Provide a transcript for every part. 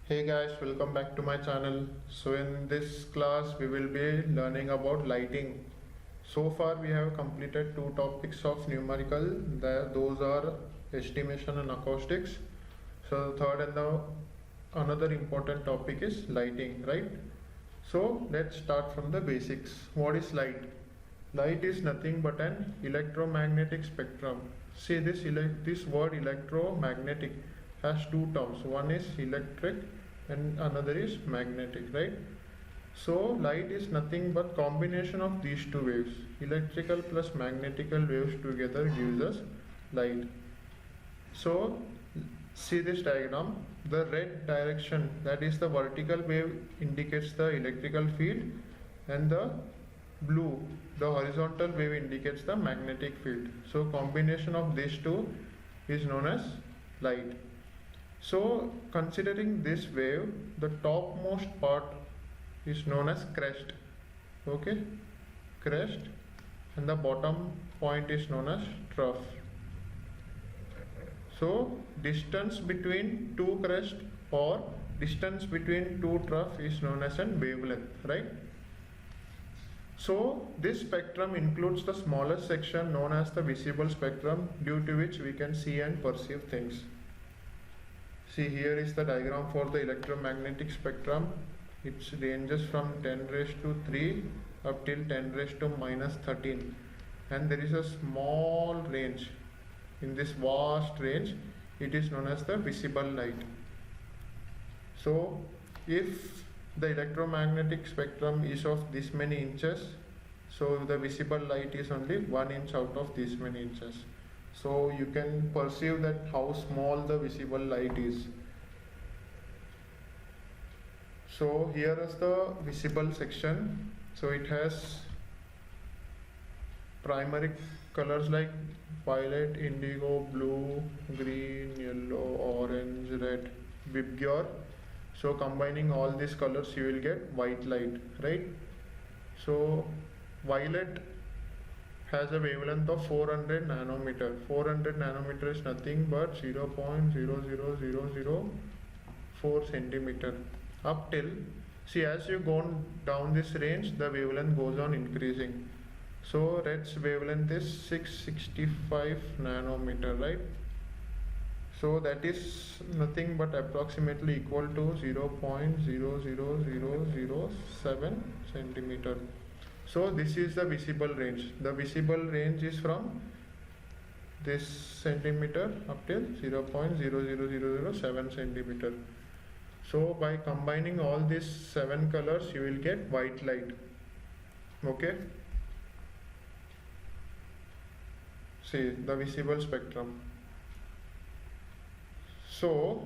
Hey guys, welcome back to my channel. So in this class we will be learning about lighting. So far we have completed two topics of numerical. Those are estimation and acoustics. So the third and the another important topic is lighting, right? So let's start from the basics. What is light? Light is nothing but an electromagnetic spectrum. See this word electromagnetic has two terms. One is electric and another is magnetic, right? So light is nothing but combination of these two waves. Electrical plus magnetical waves together gives us light. So see this diagram. The red direction, that is the vertical wave, indicates the electrical field, and the blue, the horizontal wave, indicates the magnetic field. So combination of these two is known as light. So considering this wave, the topmost part is known as crest. Okay, crest, and the bottom point is known as trough. So distance between two crest or distance between two trough is known as an wavelength, right? So this spectrum includes the smallest section known as the visible spectrum, due to which we can see and perceive things. See, here is the diagram for the electromagnetic spectrum. It ranges from 10 raised to 3 up till 10 raised to minus 13, and there is a small range. In this vast range, it is known as the visible light. So if the electromagnetic spectrum is of this many inches, so the visible light is only 1 inch out of this many inches. So you can perceive that how small the visible light is. So here is the visible section. So it has primary colors like violet, indigo, blue, green, yellow, orange, red, vibgyor. So combining all these colors you will get white light, right? So violet has a wavelength of 400 nanometer. 400 nanometer is nothing but 0.00004 centimeter. Up till, see, as you go down this range, the wavelength goes on increasing. So red's wavelength is 665 nanometer, right? So that is nothing but approximately equal to 0.00007 centimeter. So this is the visible range. The visible range is from this centimeter up till 0.00007 centimeter. So by combining all these 7 colors, you will get white light. Okay. See the visible spectrum. So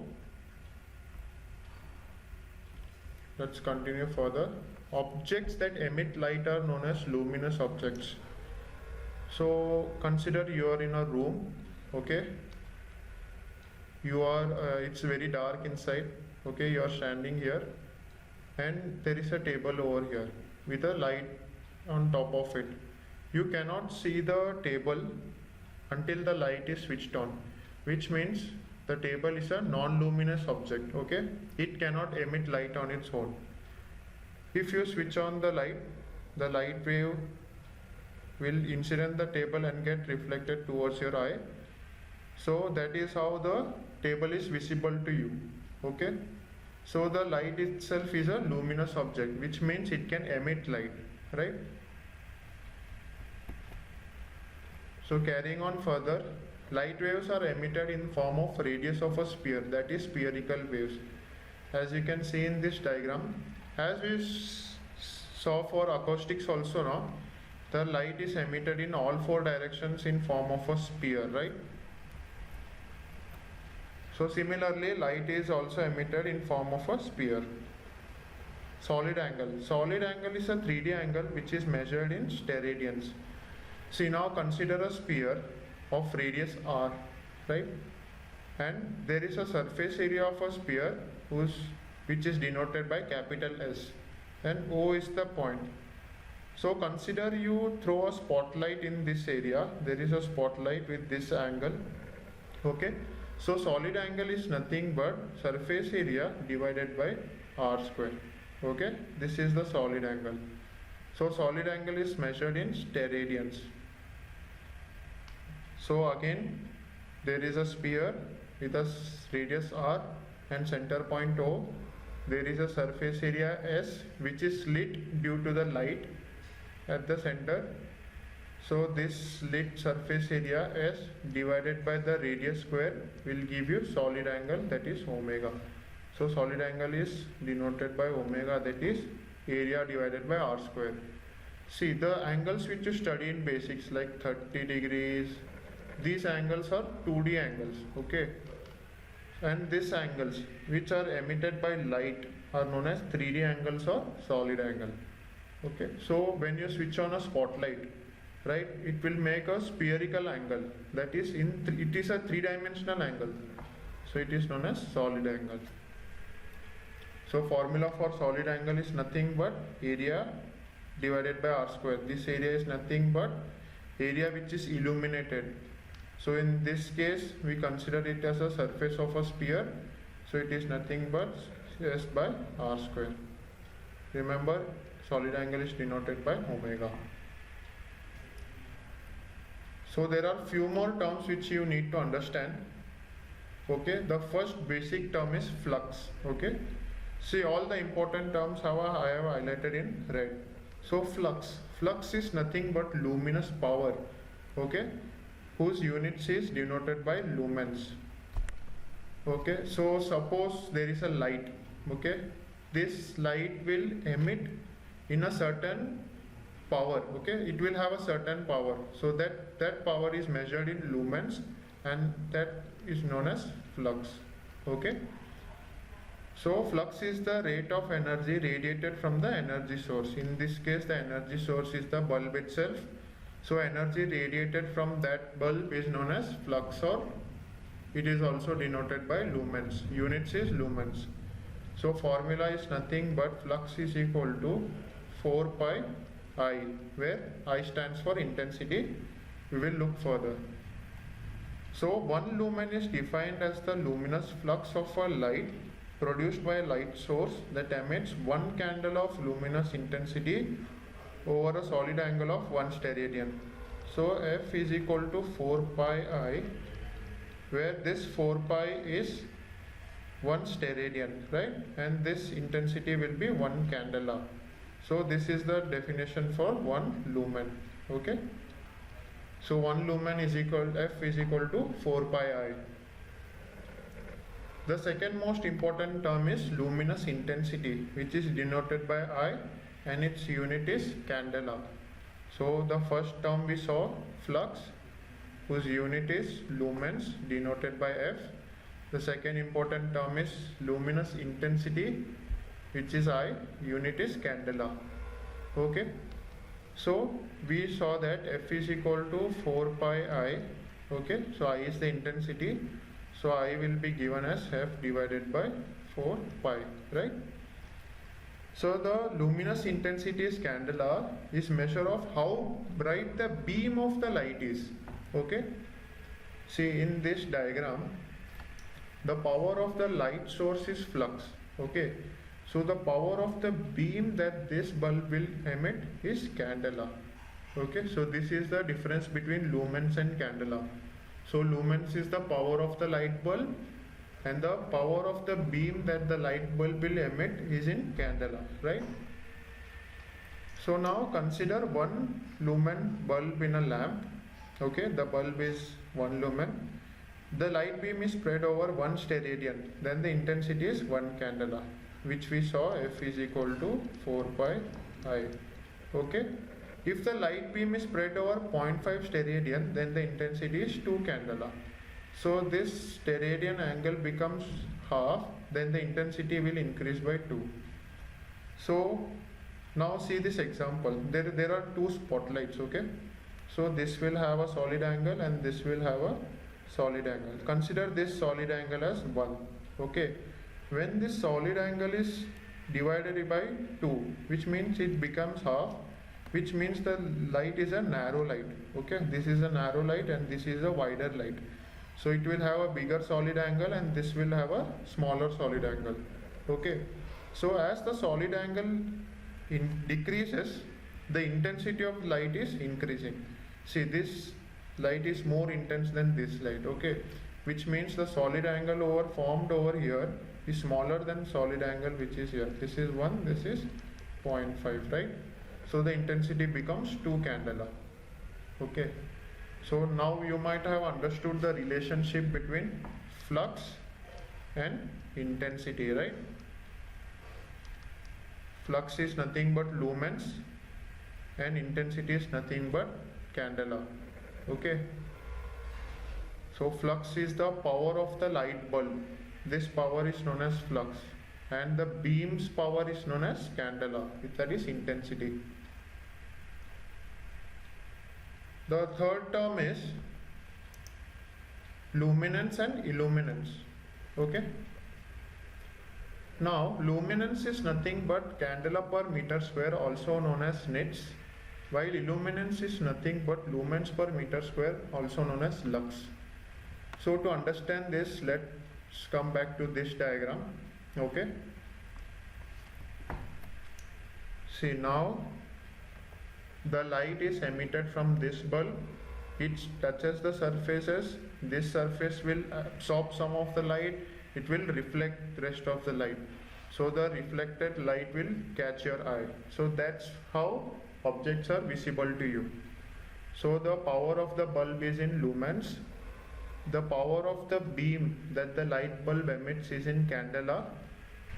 let's continue further. Objects that emit light are known as luminous objects. So consider you are in a room. Okay, you are it's very dark inside. Okay, you are standing here and there is a table over here with a light on top of it. You cannot see the table until the light is switched on, which means the table is a non-luminous object. Okay, it cannot emit light on its own. If you switch on the light wave will incident the table and get reflected towards your eye. So that is how the table is visible to you. Okay, so the light itself is a luminous object, which means it can emit light, right? So carrying on further, light waves are emitted in form of radius of a sphere, that is spherical waves. As you can see in this diagram, as we saw for acoustics also now, the light is emitted in all 4 directions in form of a sphere, right? So similarly, light is also emitted in form of a sphere. Solid angle. Solid angle is a 3D angle which is measured in steradians. See, now consider a sphere of radius r, right? And there is a surface area of a sphere which is denoted by capital S, and O is the point. So consider you throw a spotlight in this area. There is a spotlight with this angle. Okay, So solid angle is nothing but surface area divided by r square. Okay, this is the solid angle. So solid angle is measured in steradians. So again, there is a sphere with a radius r and center point O. There is a surface area S which is lit due to the light at the center. So this lit surface area S divided by the radius square will give you solid angle, that is omega. So solid angle is denoted by omega, that is area divided by r square. See, the angles which you study in basics like 30 degrees, these angles are 2D angles, okay? And these angles which are emitted by light are known as 3D angles or solid angle. Okay, so when you switch on a spotlight, right, it will make a spherical angle, that is it is a three-dimensional angle, so it is known as solid angle. So formula for solid angle is nothing but area divided by r square. This area is nothing but area which is illuminated. So in this case we consider it as a surface of a sphere, so it is nothing but S by r square. Remember, solid angle is denoted by omega. So there are few more terms which you need to understand. Okay, the first basic term is flux. Okay, see, all the important terms I have highlighted in red. So flux is nothing but luminous power, okay, whose units is denoted by lumens. Okay, so suppose there is a light, okay, this light will emit in a certain power, okay, it will have a certain power, so that power is measured in lumens, and that is known as flux. Okay, so flux is the rate of energy radiated from the energy source. In this case the energy source is the bulb itself, so energy radiated from that bulb is known as flux, or it is also denoted by lumens. Units is lumens. So formula is nothing but flux is equal to 4 pi I, where I stands for intensity. We will look further. So 1 lumen is defined as the luminous flux of a light produced by a light source that emits 1 candle of luminous intensity over a solid angle of 1 steradian. So F is equal to 4 pi I, where this 4 pi is 1 steradian, right, and this intensity will be 1 candela. So this is the definition for 1 lumen. Okay, so 1 lumen is equal, F is equal to 4 pi I. The second most important term is luminous intensity, which is denoted by I, and its unit is candela. So the first term we saw, flux, whose unit is lumens, denoted by F. The second important term is luminous intensity, which is I, unit is candela. Okay, so we saw that F is equal to 4 pi I. Okay, so I is the intensity, so I will be given as F divided by 4 pi, right? So the luminous intensity is candela is measure of how bright the beam of the light is. Okay, see, in this diagram the power of the light source is flux. Okay, so the power of the beam that this bulb will emit is candela. Okay, so this is the difference between lumens and candela. So lumens is the power of the light bulb, and the power of the beam that the light bulb will emit is in candela, right? So now consider 1 lumen bulb in a lamp. Okay, the bulb is 1 lumen. The light beam is spread over 1 steradian, then the intensity is 1 candela, which we saw F is equal to 4 pi I. Okay, if the light beam is spread over 0.5 steradian, then the intensity is 2 candela. So this steradian angle becomes half, then the intensity will increase by 2. So now see this example. There are 2 spotlights. Okay, so this will have a solid angle and this will have a solid angle. Consider this solid angle as 1. Okay, when this solid angle is divided by 2, which means it becomes half, which means the light is a narrow light. Okay, this is a narrow light and this is a wider light. So it will have a bigger solid angle and this will have a smaller solid angle. Okay. So as the solid angle decreases, the intensity of light is increasing. See, this light is more intense than this light. Okay. Which means the solid angle formed over here is smaller than solid angle which is here. This is 1, this is 0.5, right? So the intensity becomes 2 candela. Okay. So now you might have understood the relationship between flux and intensity, right? Flux is nothing but lumens and intensity is nothing but candela. Okay. So flux is the power of the light bulb. This power is known as flux, and the beam's power is known as candela, that is intensity. The third term is luminance and illuminance. Okay. Now luminance is nothing but candela per meter square, also known as nits, while illuminance is nothing but lumens per meter square, also known as lux. So to understand this, let's come back to this diagram. Okay. See, now the light is emitted from this bulb. It touches the surfaces. This surface will absorb some of the light. It will reflect the rest of the light. So the reflected light will catch your eye. So that's how objects are visible to you. So the power of the bulb is in lumens. The power of the beam that the light bulb emits is in candela.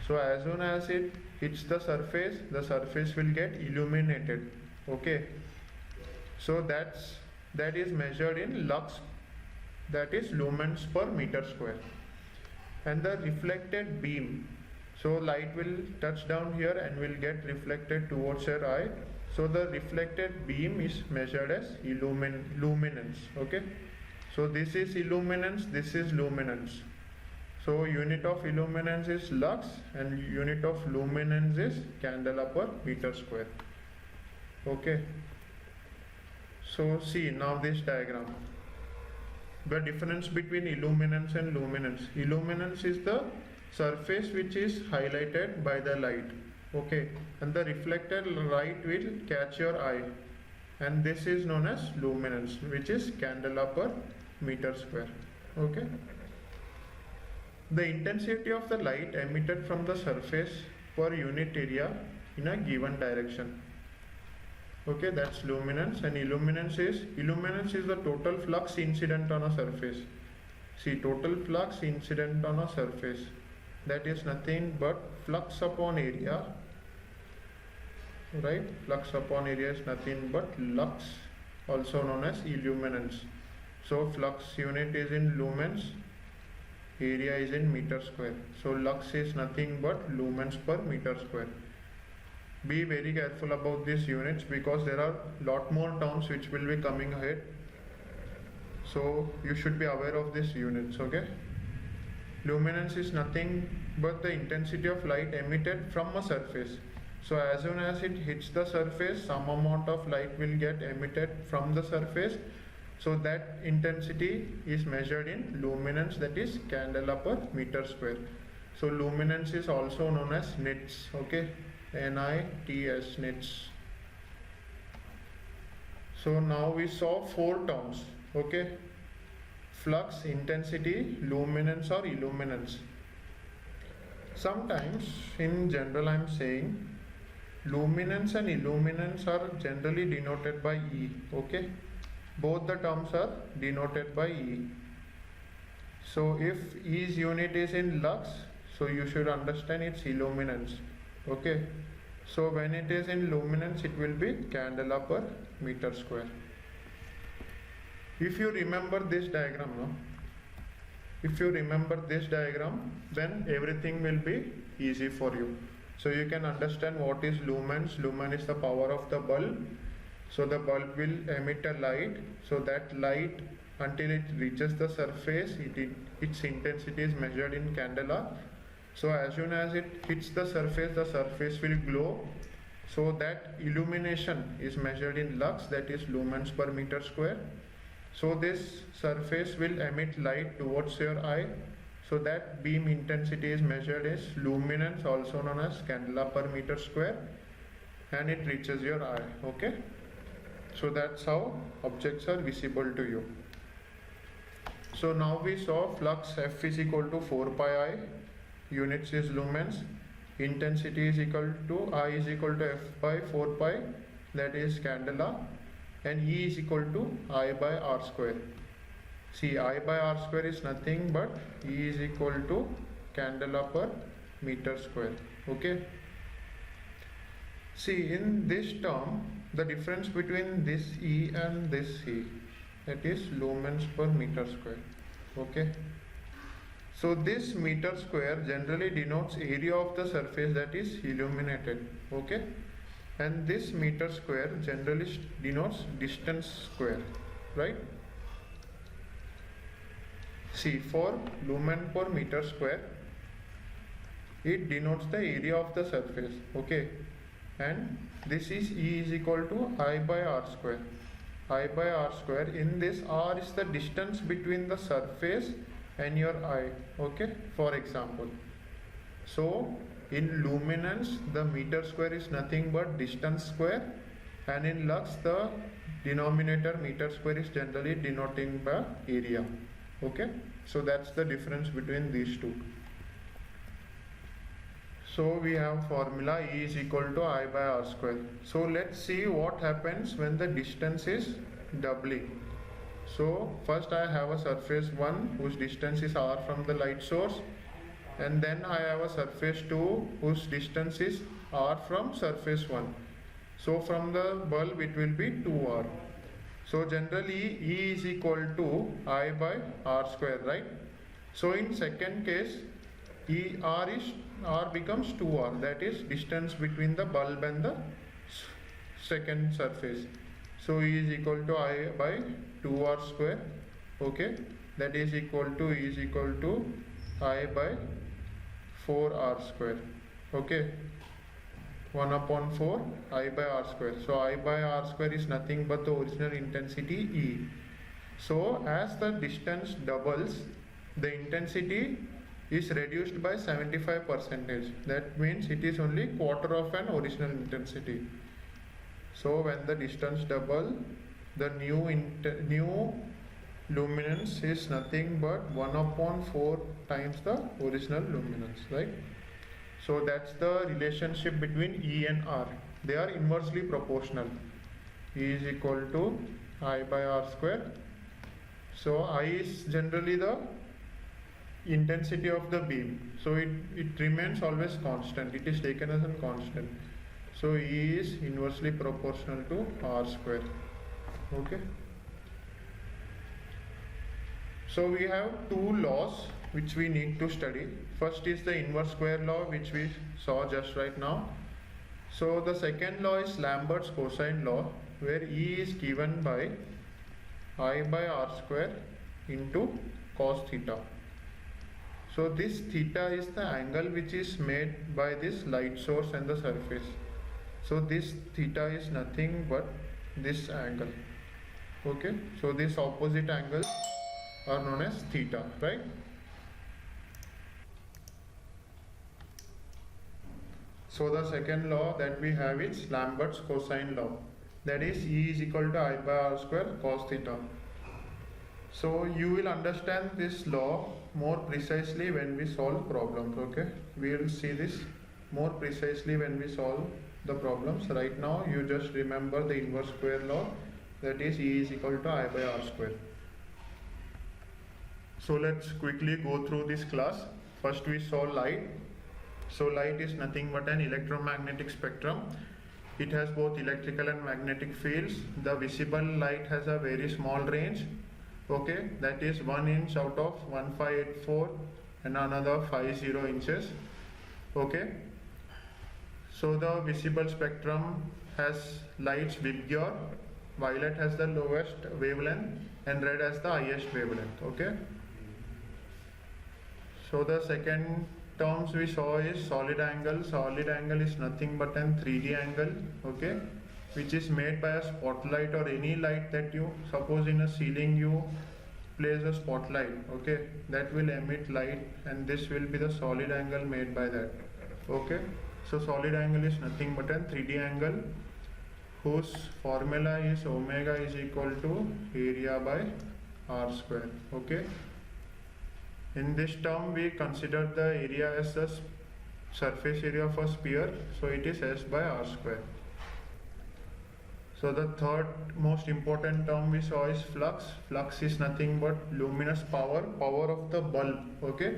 So as soon as it hits the surface will get illuminated. Okay. So that is measured in lux, that is lumens per meter square. And the reflected beam, so light will touch down here and will get reflected towards your eye. So the reflected beam is measured as luminance. Okay. So this is illuminance, this is luminance. So unit of illuminance is lux and unit of luminance is candela per meter square. Okay. So see now this diagram. The difference between illuminance and luminance. Illuminance is the surface which is highlighted by the light. Okay. And the reflected light will catch your eye. And this is known as luminance, which is candela per meter square. Okay. The intensity of the light emitted from the surface per unit area in a given direction. Okay, that's luminance. And illuminance is the total flux incident on a surface. See, total flux incident on a surface, that is nothing but flux upon area, right? Flux upon area is nothing but lux, also known as illuminance. So flux unit is in lumens, area is in meter square. So lux is nothing but lumens per meter square. Be very careful about these units because there are lot more terms which will be coming ahead. So you should be aware of these units. Okay. Luminance is nothing but the intensity of light emitted from a surface. So as soon as it hits the surface, some amount of light will get emitted from the surface. So that intensity is measured in luminance, that is candela per meter square. So luminance is also known as nits. Okay, NITS, nits. So now we saw 4 terms. Okay, flux, intensity, luminance or illuminance. Sometimes in general I am saying luminance and illuminance are generally denoted by E. Okay, both the terms are denoted by E. So if E's unit is in lux, so you should understand its illuminance. Okay, so when it is in luminance, it will be candela per meter square. If you remember this diagram, no? If you remember this diagram, then everything will be easy for you. So you can understand what is lumens. Lumen is the power of the bulb. So the bulb will emit a light. So that light, until it reaches the surface, its intensity is measured in candela. So as soon as it hits the surface will glow. So that illumination is measured in lux, that is lumens per meter square. So this surface will emit light towards your eye. So that beam intensity is measured as luminance, also known as candela per meter square, and it reaches your eye. Okay, so that's how objects are visible to you. So now we saw flux F is equal to 4 pi I, units is lumens, intensity is equal to I is equal to F by 4 pi, that is candela, and E is equal to I by R square. See, I by R square is nothing but E is equal to candela per meter square. Okay. See, in this term, the difference between this E and this E, that is lumens per meter square. Okay. So this meter square generally denotes area of the surface that is illuminated. Okay. And this meter square generally denotes distance square, right? See, for lumen per meter square, it denotes the area of the surface. Okay. And this is E is equal to I by R square. I by R square, in this R is the distance between the surface and your eye. Okay, for example. So in luminance, the meter square is nothing but distance square, and in lux, the denominator meter square is generally denoting the area. Okay, so that's the difference between these two. So we have formula E is equal to I by R square. So let's see what happens when the distance is doubling. So first I have a surface 1 whose distance is R from the light source, and then I have a surface 2 whose distance is R from surface 1. So from the bulb it will be 2R. So generally E is equal to I by R square, right? So in second case, R becomes 2R, that is distance between the bulb and the second surface. So E is equal to I by 2R square. Okay, that is equal to E is equal to I by 4R square. Okay, 1 upon 4 I by R square. So I by R square is nothing but the original intensity E. So as the distance doubles, the intensity is reduced by 75%. That means it is only quarter of an original intensity. So when the distance double, the new luminance is nothing but 1 upon 4 times the original luminance, right? So that's the relationship between E and R. They are inversely proportional. E is equal to I by R square. So I is generally the intensity of the beam. So it remains always constant. It is taken as a constant. So E is inversely proportional to R square. Okay. So we have two laws which we need to study. First is the inverse square law, which we saw just right now. So the second law is Lambert's cosine law, where E is given by I by R square into cos theta. So this theta is the angle which is made by this light source and the surface. So this theta is nothing but this angle. Okay, so this opposite angles are known as theta, right? So the second law that we have is Lambert's cosine law, that is E is equal to I by R square cos theta. So you will understand this law more precisely when we solve problems. Okay, we will see this more precisely when we solve the problems. Right now you just remember the inverse square law, that is E is equal to I by R square. So let's quickly go through this class. First we saw light. So light is nothing but an electromagnetic spectrum. It has both electrical and magnetic fields. The visible light has a very small range. Okay, that is 1 inch out of 1584 and another 50 inches. Okay, so the visible spectrum has lights Vibgyor. Violet has the lowest wavelength and red has the highest wavelength. Okay, so the second terms we saw is solid angle. Solid angle is nothing but an 3D angle. Okay, which is made by a spotlight or any light that you suppose in a ceiling you place a spotlight, okay, that will emit light, and this will be the solid angle made by that. Okay, so solid angle is nothing but a 3D angle whose formula is omega is equal to area by r square. Okay, in this term we consider the area as the surface area of a sphere, so it is s by r square. So the third most important term we saw is flux. Flux is nothing but luminous power, power of the bulb. Okay,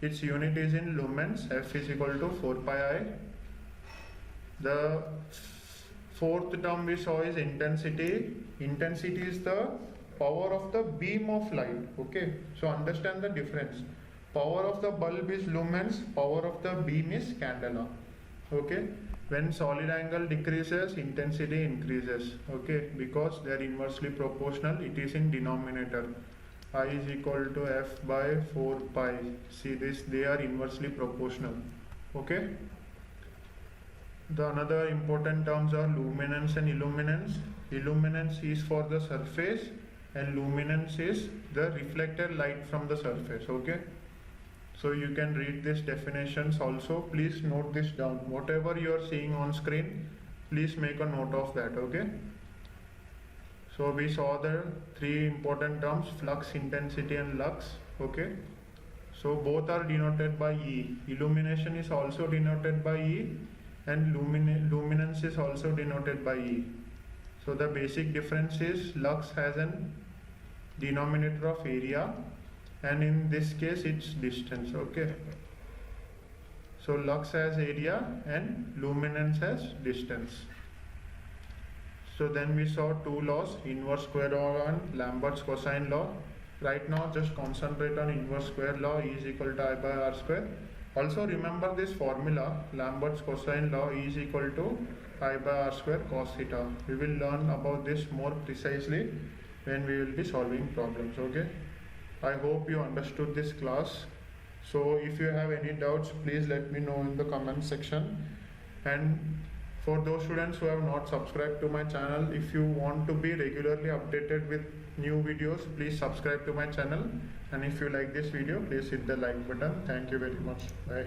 its unit is in lumens. F is equal to 4 pi I. The fourth term we saw is intensity. Intensity is the power of the beam of light. Okay, so understand the difference. Power of the bulb is lumens, power of the beam is candela. Okay, when solid angle decreases, intensity increases. Okay, because they are inversely proportional, it is in denominator. I is equal to F by 4 pi. See this, they are inversely proportional. Okay, the another important terms are luminance and illuminance. Illuminance is for the surface and luminance is the reflected light from the surface. Okay, so you can read these definitions also. Please note this down. Whatever you are seeing on screen, please make a note of that. Okay, so we saw the three important terms: flux, intensity and lux. Okay, so both are denoted by E. Illumination is also denoted by E and luminance is also denoted by E. So the basic difference is lux has an denominator of area, and in this case it's distance. Okay, so lux has area and luminance has distance. So then we saw two laws, inverse square law and Lambert's cosine law. Right now just concentrate on inverse square law, E is equal to I by r square. Also remember this formula, Lambert's cosine law, E is equal to I by r square cos theta. We will learn about this more precisely when we will be solving problems. Okay, I hope you understood this class. So if you have any doubts, please let me know in the comment section. And for those students who have not subscribed to my channel, if you want to be regularly updated with new videos, please subscribe to my channel. And if you like this video, please hit the like button. Thank you very much. Bye.